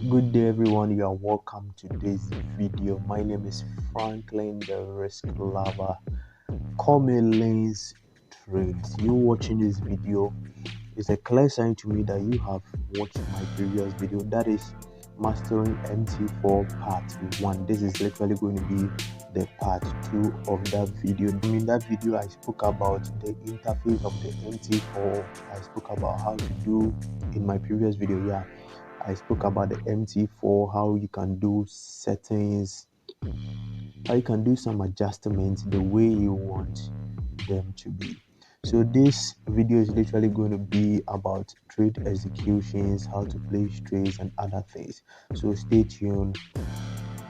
Good day, everyone. You are welcome to this video. My name is Franklin, the risk lover. Call me Lane's Trades. You watching this video is a clear sign to me that you have watched my previous video, that is mastering mt4 part 1. This is literally going to be the part 2 of that video. In that video, I spoke about the interface of the mt4. I spoke about how to do in my previous video. I spoke about the mt4, how you can do settings, how you can do some adjustments the way you want them to be. So this video is literally going to be about trade executions, how to place trades and other things. So stay tuned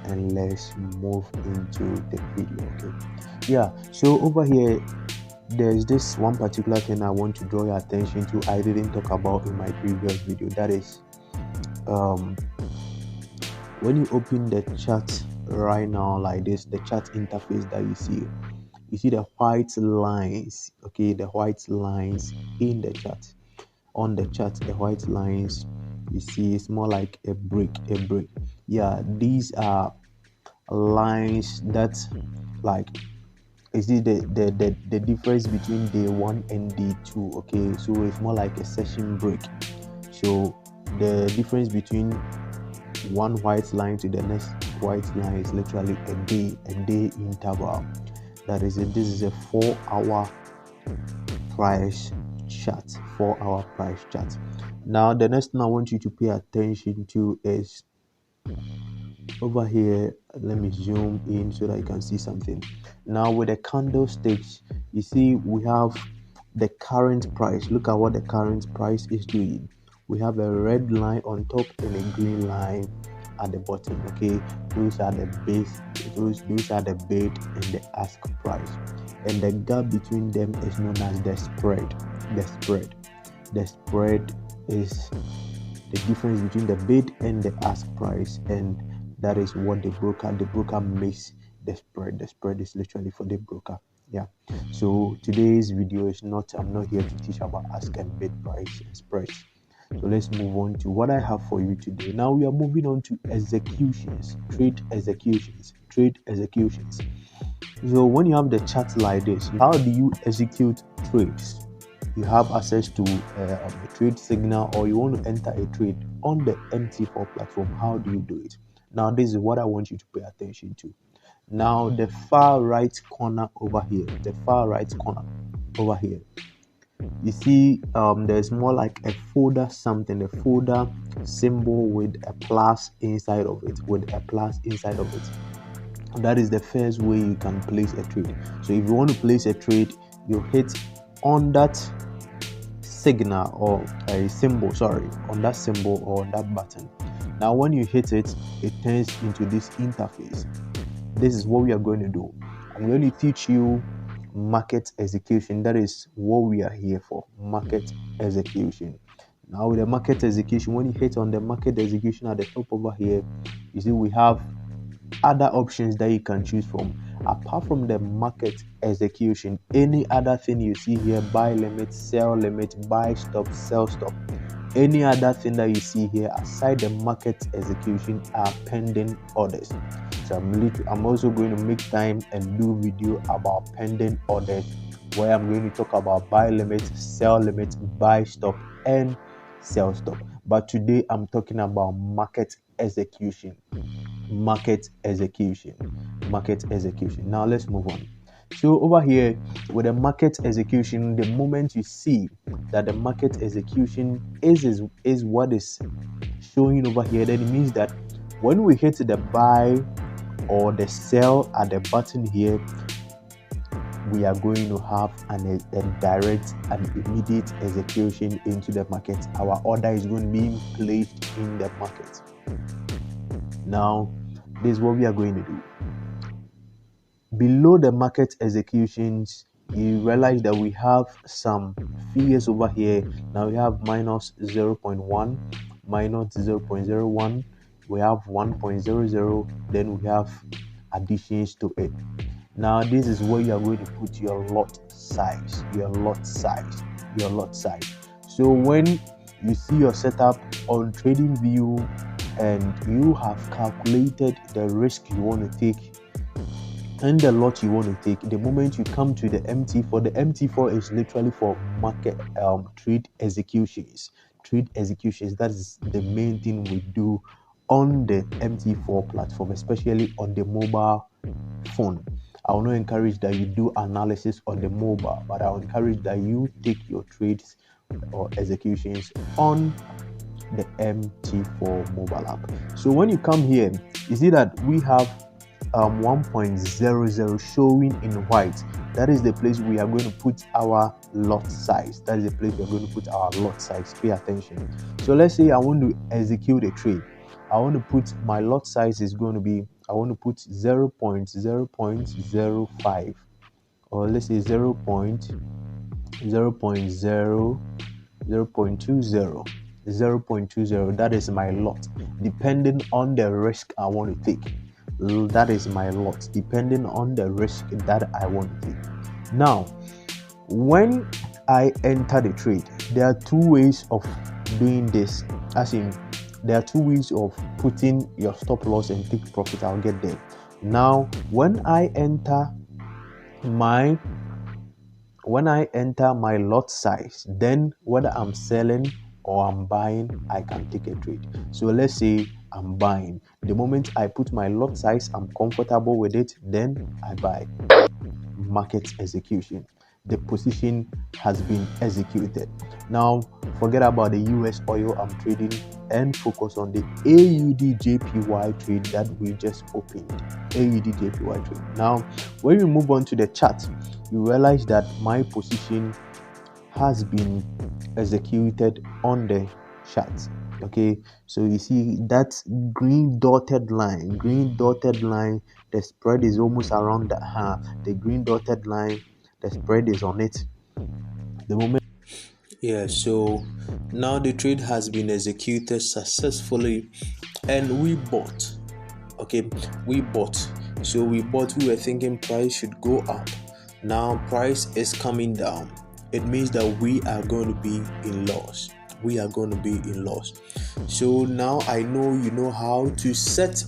and let's move into the video. Okay, so over here there's this one particular thing I want to draw your attention to. I didn't talk about in my previous video, that is when you open the chart right now like this, the chart interface that you see the white lines. Okay, the white lines in the chart, on the chart, the white lines you see, it's more like a break. These are lines that, like, you see the difference between day 1 and day 2. Okay, so it's more like a session break. So the difference between one white line to the next white line is literally a day interval. That is it. This is a 4-hour price chart. 4-hour price chart. Now the next thing I want you to pay attention to is over here. Let me zoom in so that you can see something. Now with the candlesticks, you see we have the current price. Look at what the current price is doing. We have a red line on top and a green line at the bottom. Okay, those are the base, those are the bid and the ask price, and the gap between them is known as the spread. The spread is the difference between the bid and the ask price, and that is what the broker makes the spread. The spread is literally for the broker. So today's video is not, I'm not here to teach about ask and bid price and spreads. So let's move on to what I have for you today. Now we are moving on to executions, trade executions. So when you have the chart like this, how do you execute trades? You have access to a trade signal, or you want to enter a trade on the mt4 platform. How do you do it? Now this is what I want you to pay attention to. Now the far right corner over here, you see there's more like a folder something, a folder symbol with a plus inside of it, That is the first way you can place a trade. So if you want to place a trade, you hit on that signal or a symbol, on that symbol or on that button. Now when you hit it, it turns into this interface. This is what we are going to do. I'm going to teach you market execution. That is what we are here for, market execution. Now with the market execution, when you hit on the market execution at the top over here, you see we have other options that you can choose from. Apart from the market execution, any other thing you see here, buy limit, sell limit, buy stop, sell stop, any other thing that you see here aside the market execution are pending orders. So I'm also going to make time and do video about pending orders, where I'm going to talk about buy limit, sell limit, buy stop and sell stop. But today I'm talking about market execution. Now let's move on. So over here with the market execution, the moment you see that the market execution is what is showing over here, then it means that when we hit the buy or the sell at the button here, we are going to have a direct and immediate execution into the market. Our order is going to be placed in the market. Now this is what we are going to do. Below the market executions, you realize that we have some figures over here. Now we have minus 0.1, minus 0.01, we have 1.00, then we have additions to it. Now this is where you are going to put your lot size. So when you see your setup on TradingView, and you have calculated the risk you want to take and the lot you want to take. The moment you come to the mt4, the mt4 is literally for market trade executions. That is the main thing we do on the mt4 platform, especially on the mobile phone. I will not encourage that you do analysis on the mobile, but I will encourage that you take your trades or executions on the mt4 mobile app. So when you come here, you see that we have 1.00 showing in white. That is the place we are going to put our lot size. That is the place we are going to put our lot size. Pay attention. So let's say I want to execute a trade. I want to put my lot size is going to be, I want to put 0.0.05, or let's say 0.20. That is my lot, depending on the risk I want to take. That is my lot, depending on the risk that I want to take. Now, when I enter the trade, there are two ways of doing this. As in, there are two ways of putting your stop loss and take profit. I'll get there. Now, when I enter my lot size, then whether I'm selling or I'm buying, I can take a trade. So let's say I'm buying. The moment I put my lot size, I'm comfortable with it, then I buy. Market execution. The position has been executed. Now, forget about the US oil I'm trading and focus on the AUD JPY trade that we just opened. AUD JPY trade. Now, when we move on to the chart, you realize that my position has been executed on the chart. Okay, so you see that green dotted line, the spread is almost around that. The green dotted line, the spread is on it. The moment, yeah, so now the trade has been executed successfully and we bought. Okay, we bought. So we were thinking price should go up. Now price is coming down. It means that we are going to be in loss. So now I know you know how to set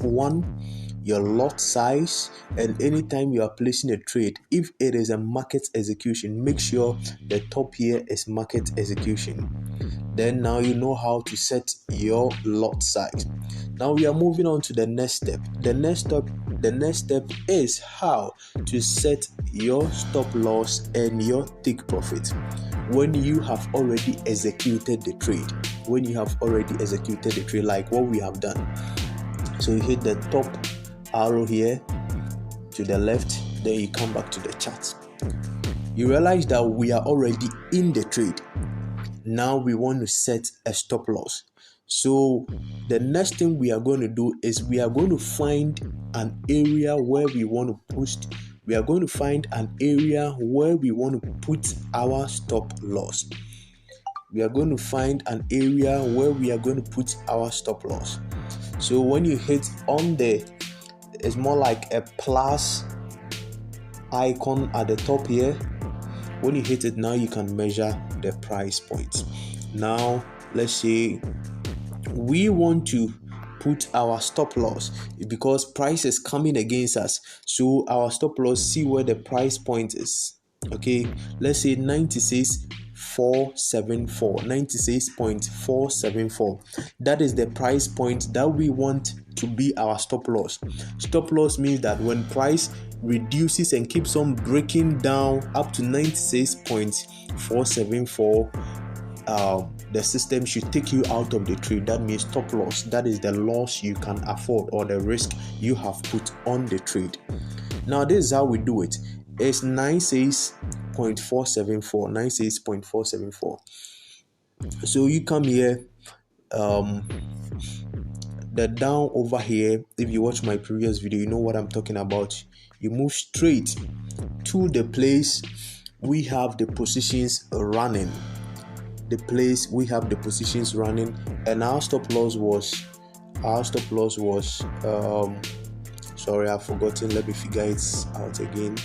your lot size, and anytime you are placing a trade, if it is a market execution, make sure the top here is market execution. Then now you know how to set your lot size. Now we are moving on to the next step. The next step is how to set your stop loss and your take profit when you have already executed the trade. Like what we have done. So you hit the top arrow here to the left, then you come back to the chart. You realize that we are already in the trade. Now we want to set a stop loss. So the next thing we are going to do is we are going to find an area where we want to post. We are going to find an area where we want to put our stop loss. So when you hit on it's more like a plus icon at the top here. When you hit it, now you can measure the price points. Now let's say we want to put our stop loss because price is coming against us. So our stop loss, see where the price point is. Okay, let's say 96.474. That is the price point that we want to be our stop loss. Stop loss means that when price reduces and keeps on breaking down up to 96.474, the system should take you out of the trade. That means stop loss. That is the loss you can afford or the risk you have put on the trade. Now this is how we do it. It's 96.474. So you come here, the down over here. If you watch my previous video, you know what I'm talking about. You move straight to the place we have the positions running. And our stop loss was sorry, I've forgotten. Let me figure it out again.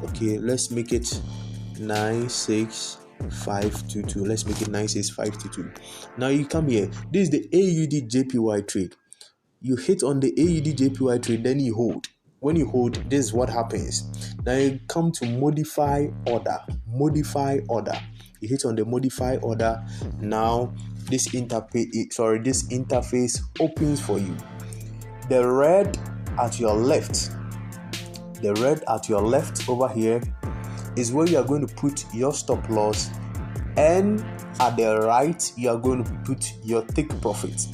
Okay, let's make it 96. 522. Let's make it nice, it's 522. Now you come here, this is the AUD JPY trade. You hit on the AUD JPY trade, then you hold. When you hold, this is what happens. Now you come to modify order. You hit on the modify order. Now this interface opens for you. The red at your left over here is where you are going to put your stop loss, and at the right you are going to put your take profit.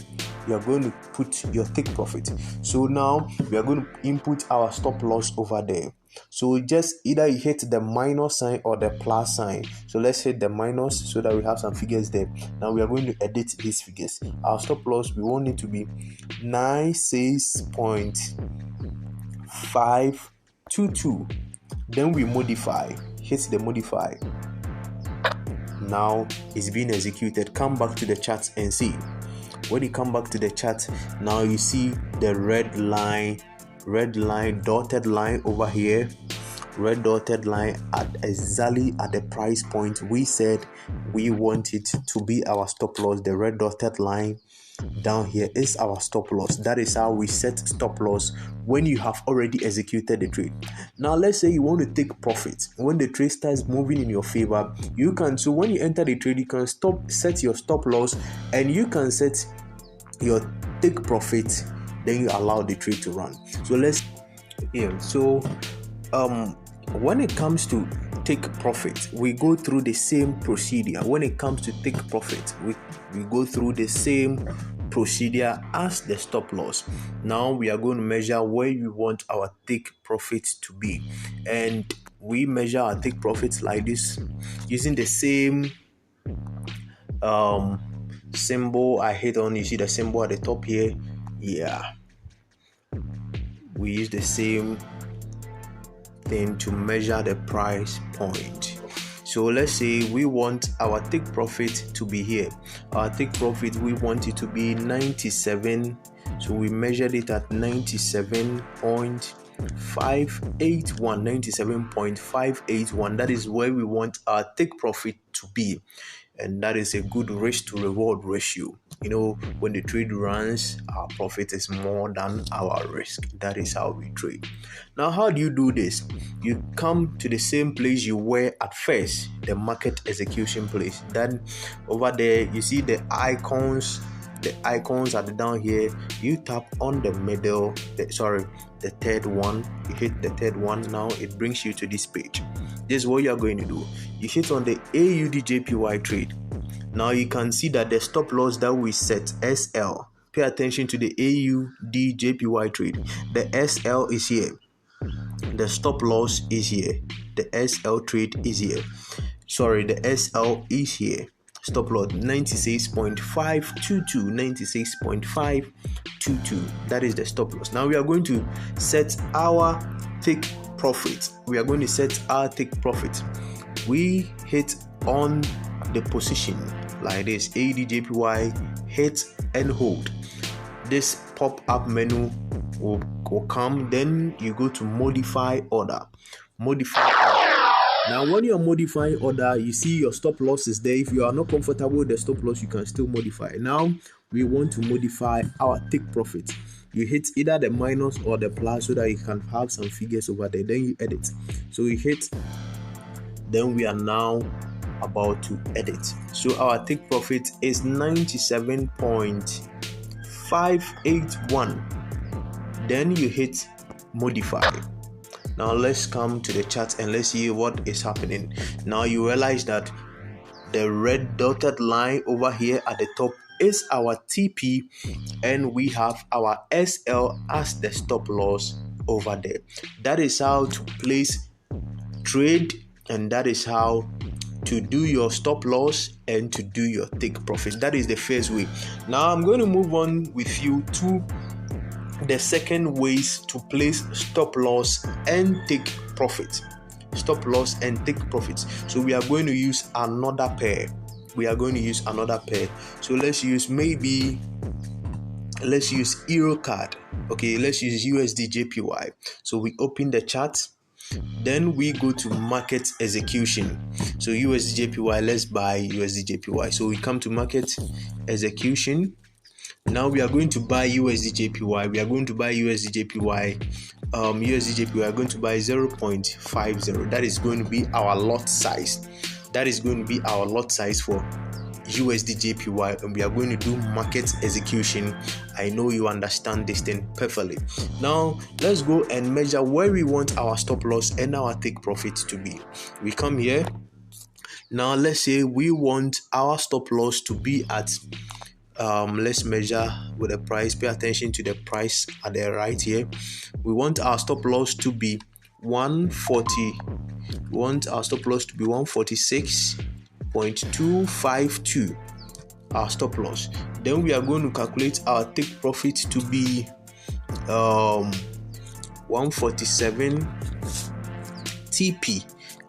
So now we are going to input our stop loss over there. So just either you hit the minus sign or the plus sign. So let's hit the minus so that we have some figures there. Now we are going to edit these figures. Our stop loss, we want it to be 96.522. Then we modify. Hit the modify. Now it's being executed. Come back to the chart and see. When you come back to the chart, now you see the red line, dotted line over here, red dotted line exactly at the price point we said we want it to be our stop loss. The red dotted line down here is our stop loss. That is how we set stop loss when you have already executed the trade. Now let's say you want to take profit. When the trade starts moving in your favor, you can, so when you enter the trade, you can set your stop loss, and you can set your take profit, then you allow the trade to run. So when it comes to take profit, we go through the same procedure. When it comes to take profit, we go through the same procedure as the stop loss. Now we are going to measure where we want our take profit to be, and we measure our take profits like this using the same symbol I hit on. You see the symbol at the top here? Yeah, we use the same thing to measure the price point. So let's say we want our take profit to be here. Our take profit, we want it to be 97. So we measured it at 97.581. That is where we want our take profit to be. And that is a good risk to reward ratio. You know, when the trade runs, our profit is more than our risk. That is how we trade. Now, how do you do this? You come to the same place you were at first, the market execution place. Then over there, you see the icons. The icons are down here. You tap on the middle, the third one. You hit the third one. Now it brings you to this page. This is what you are going to do. You hit on the AUD JPY trade. Now you can see that the stop loss that we set, SL. Pay attention to the AUD JPY trade. The SL is here. The stop loss is here. The SL trade is here. The SL is here. Stop loss 96.522. That is the stop loss. Now we are going to set our take profit. We hit on the position like this. AUD JPY, hit and hold. This pop-up menu will come. Then you go to modify order. Now when you are modifying order, you see your stop loss is there. If you are not comfortable with the stop loss, you can still modify. Now we want to modify our take profit. You hit either the minus or the plus so that you can have some figures over there. Then you edit. So you hit. Then we are now about to edit. So our take profit is 97.581. Then you hit modify. Now let's come to the chart and let's see what is happening. Now you realize that the red dotted line over here at the top is our TP, and we have our SL as the stop loss over there. That is how to place trade, and that is how to do your stop loss and to do your take profit. That is the first way. Now I'm going to move on with you to the second ways to place stop loss and take profit. So we are going to use another pair. So let's use Euro card. Okay, let's use USD JPY. So we open the chart. Then we go to market execution. So USDJPY, let's buy USDJPY. So we come to market execution. Now we are going to buy USDJPY. We are going to buy USDJPY. USDJPY, we are going to buy 0.50. That is going to be our lot size. That is going to be our lot size for USDJPY, and we are going to do market execution. I know you understand this thing perfectly. Now let's go and measure where we want our stop loss and our take profit to be. We come here. Now let's say we want our stop loss to be at let's measure with the price. Pay attention to the price at the right here. We want our stop loss to be 140. We want our stop loss to be 146.252. Our stop loss. Then we are going to calculate our take profit to be 147 TP.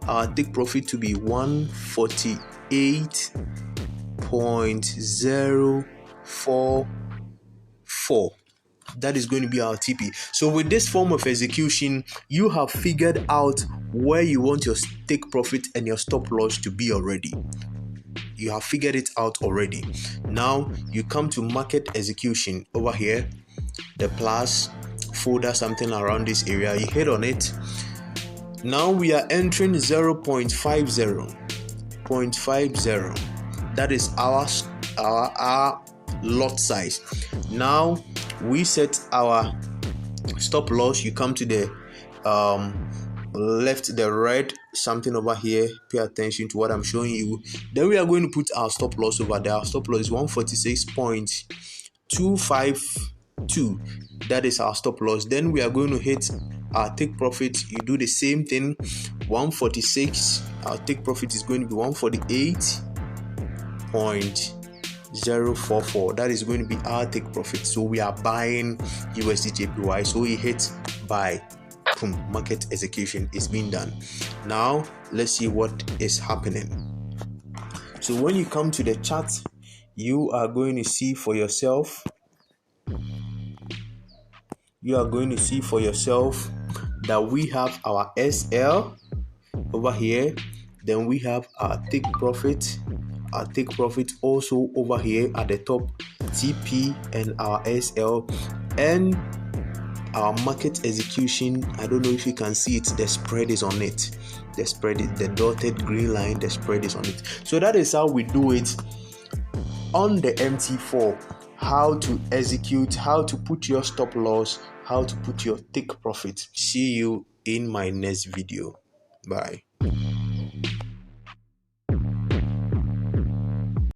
Our take profit to be 148.044. That is going to be our TP. So with this form of execution, you have figured out where you want your take profit and your stop loss to be already. You have figured it out already. Now you come to market execution over here, the plus folder, something around this area. You hit on it. Now we are entering 0.50. That is our lot size. Now we set our stop loss. You come to the left, the red something over here. Pay attention to what I'm showing you. Then we are going to put our stop loss over there. Our stop loss is 146.252. That is our stop loss. Then we are going to hit our take profit. You do the same thing. 146. Our take profit is going to be 148.044. That is going to be our take profit. So we are buying USDJPY. So we hit buy. Boom, market execution is being done. Now let's see what is happening. So when you come to the chart, you are going to see for yourself. You are going to see for yourself that we have our SL over here. Then we have our take profit. Our take profit also over here at the top, TP and our SL, and our market execution. I don't know if you can see it. The spread is on it. The spread is the dotted green line. The spread is on it. So that is how we do it on the mt4. How to execute, how to put your stop loss, how to put your take profit. See you in my next video. Bye.